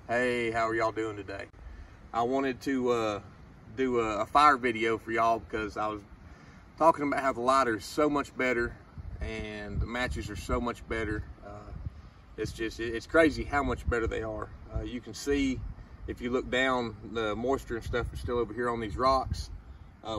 Hey, how are y'all doing today? I wanted to do a fire video for y'all because I was talking about how the lighter is so much better and the matches are so much better. It's crazy how much better they are. You can see if you look down, the moisture and stuff is still over here on these rocks.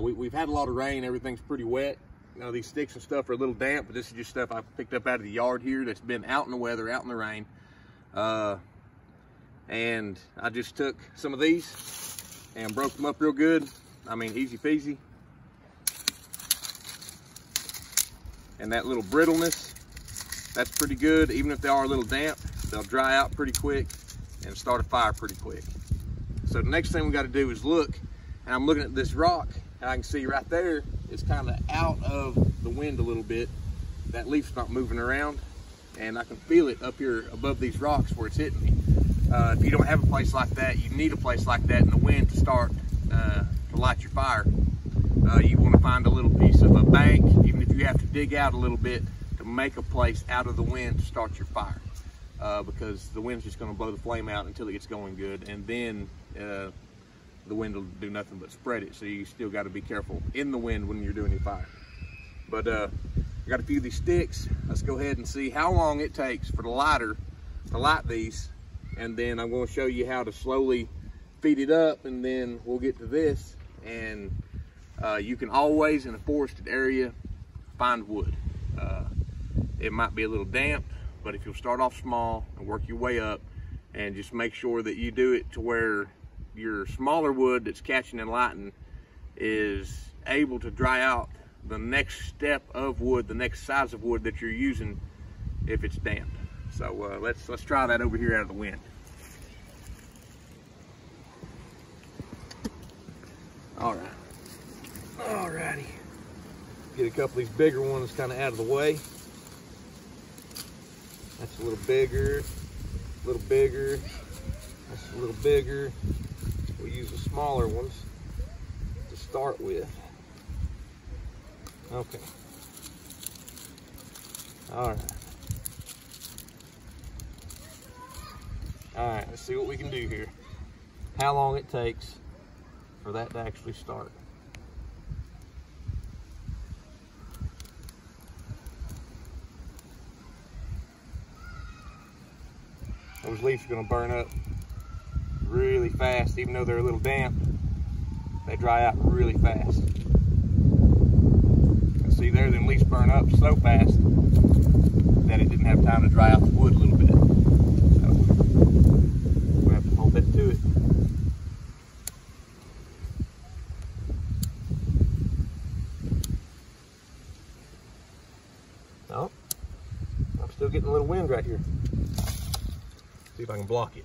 We've had a lot of rain, everything's pretty wet. You know, these sticks and stuff are a little damp, but this is just stuff I picked up out of the yard here that's been out in the weather, out in the rain. And I just took some of these and broke them up real good. I mean, easy peasy. And that little brittleness, that's pretty good. Even if they are a little damp, they'll dry out pretty quick and start a fire pretty quick. So the next thing we got to do is look, and I'm looking at this rock, and I can see right there, it's kind of out of the wind a little bit. That leaf's not moving around, and I can feel it up here above these rocks where it's hitting me. If you don't have a place like that, you need a place like that in the wind to start to light your fire. You want to find a little piece of a bank, even if you have to dig out a little bit, to make a place out of the wind to start your fire. Because the wind's just going to blow the flame out until it gets going good, and then the wind will do nothing but spread it. So you still got to be careful in the wind when you're doing your fire. But I got a few of these sticks. Let's go ahead and see how long it takes for the lighter to light these, and then I'm going to show you how to slowly feed it up, and then we'll get to this. And you can always, in a forested area, find wood. It might be a little damp, but if you'll start off small and work your way up, and just make sure that you do it to where your smaller wood that's catching and lighting is able to dry out the next step of wood, the next size of wood that you're using if it's damp. So let's try that over here out of the wind. All right. Alrighty. Get a couple of these bigger ones kind of out of the way. That's a little bigger, a little bigger. That's a little bigger. We'll use the smaller ones to start with. Okay. All right. All right, let's see what we can do here. How long it takes for that to actually start. Those leaves are going to burn up really fast. Even though they're a little damp, they dry out really fast. And see there, them leaves burn up so fast that it didn't have time to dry out the wood a little bit. So we'll have to hold that to it. Oh, I'm still getting a little wind right here. See if I can block it.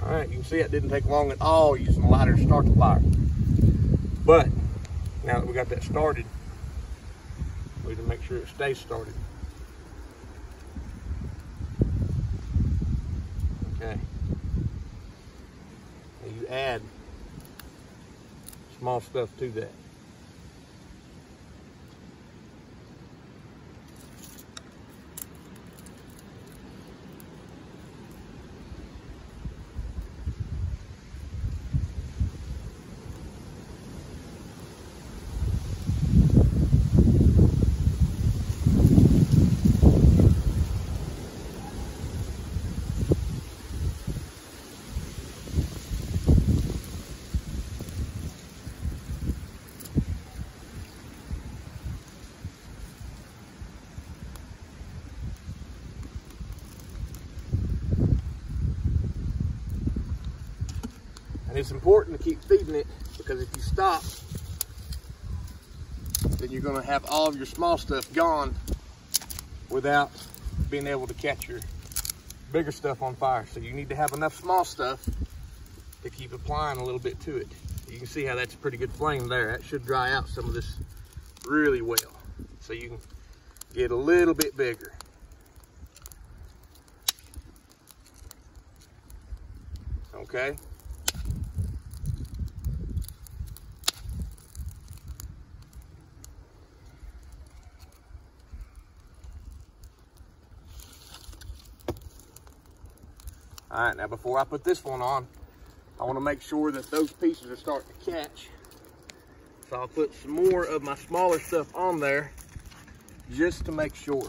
All right, you can see it didn't take long at all using the lighter to start the fire. But now that we got that started, we need to make sure it stays started. Okay. Now you add small stuff to that. It's important to keep feeding it, because if you stop, then you're going to have all of your small stuff gone without being able to catch your bigger stuff on fire. So you need to have enough small stuff to keep applying a little bit to it. You can see how that's a pretty good flame there. That should dry out some of this really well. So you can get a little bit bigger. Okay. All right, now before I put this one on, I want to make sure that those pieces are starting to catch. So I'll put some more of my smaller stuff on there just to make sure.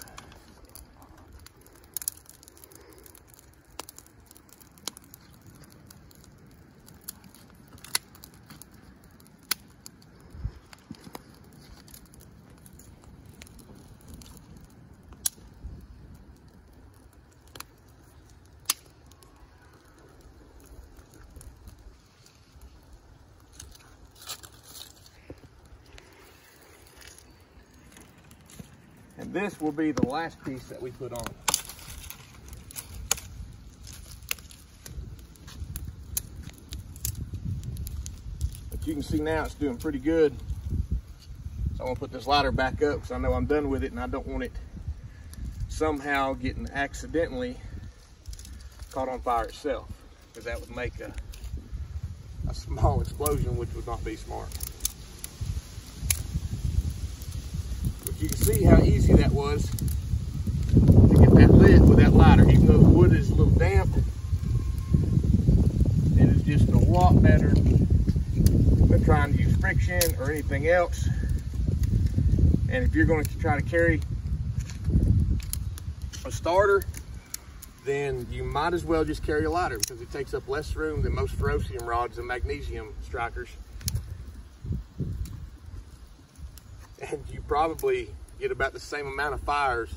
And this will be the last piece that we put on. But you can see now it's doing pretty good. So I'm gonna put this lighter back up because I know I'm done with it and I don't want it somehow getting accidentally caught on fire itself, because that would make a small explosion, which would not be smart. You can see how easy that was to get that lit with that lighter. Even though the wood is a little damp, it is just a lot better than trying to use friction or anything else. And if you're going to try to carry a starter, then you might as well just carry a lighter, because it takes up less room than most ferrocium rods and magnesium strikers. And you probably get about the same amount of fires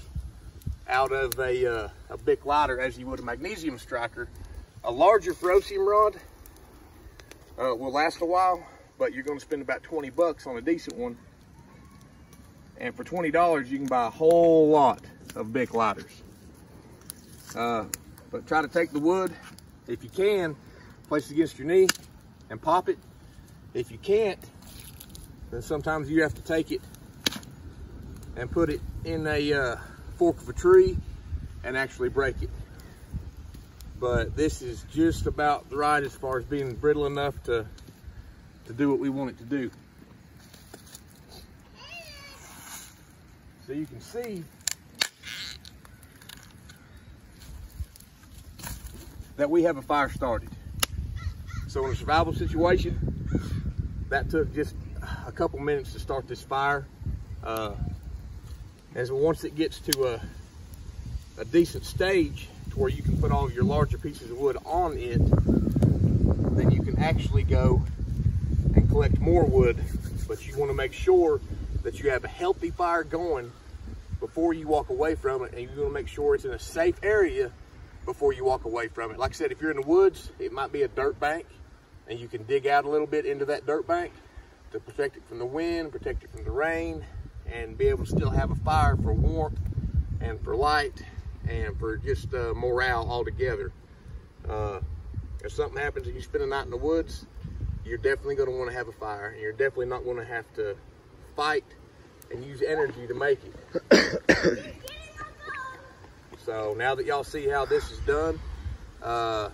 out of a Bic lighter as you would a magnesium striker. A larger ferrocium rod will last a while, but you're going to spend about 20 bucks on a decent one. And for $20, you can buy a whole lot of Bic lighters. But try to take the wood, if you can, place it against your knee and pop it. If you can't, then sometimes you have to take it and put it in a fork of a tree and actually break it. But this is just about right as far as being brittle enough to do what we want it to do. So you can see that we have a fire started. So in a survival situation, that took just a couple minutes to start this fire. And so once it gets to a decent stage to where you can put all of your larger pieces of wood on it, then you can actually go and collect more wood. But you want to make sure that you have a healthy fire going before you walk away from it, and you want to make sure it's in a safe area before you walk away from it. Like I said, if you're in the woods, it might be a dirt bank, and you can dig out a little bit into that dirt bank to protect it from the wind, protect it from the rain, and be able to still have a fire for warmth and for light and for just morale altogether. If something happens and you spend a night in the woods, you're definitely going to want to have a fire, and you're definitely not going to have to fight and use energy to make it. So now that y'all see how this is done, I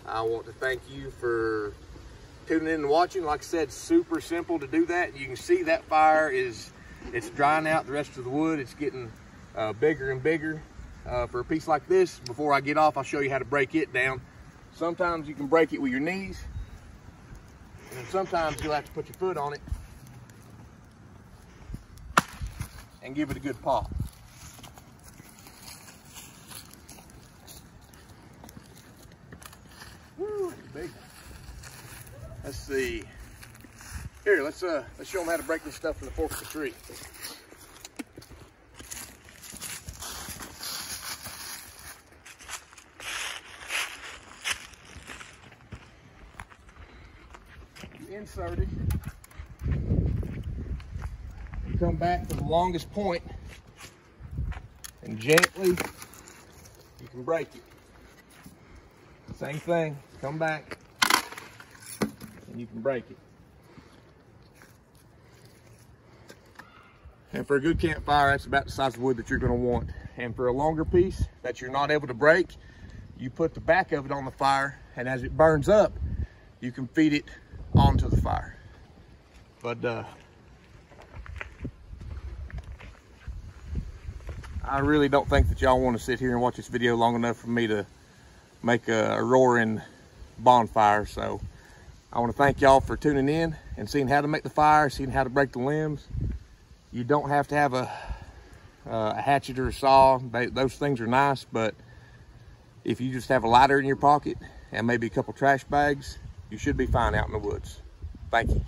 want to thank you for tuning in and watching. Like I said, super simple to do that. You can see that fire it's drying out the rest of the wood. It's getting bigger and bigger. For a piece like this, before I get off, I'll show you how to break it down. Sometimes you can break it with your knees, and sometimes you'll have to put your foot on it and give it a good pop. Woo, it's big. Let's see. Here, let's show them how to break this stuff from the fork of the tree. You insert it. You come back to the longest point, and gently you can break it. Same thing, come back and you can break it. And for a good campfire, that's about the size of wood that you're gonna want. And for a longer piece that you're not able to break, you put the back of it on the fire, and as it burns up, you can feed it onto the fire. But I really don't think that y'all want to sit here and watch this video long enough for me to make a roaring bonfire. So I want to thank y'all for tuning in and seeing how to make the fire, seeing how to break the limbs. You don't have to have a hatchet or a saw. Those things are nice, but if you just have a lighter in your pocket and maybe a couple trash bags, you should be fine out in the woods. Thank you.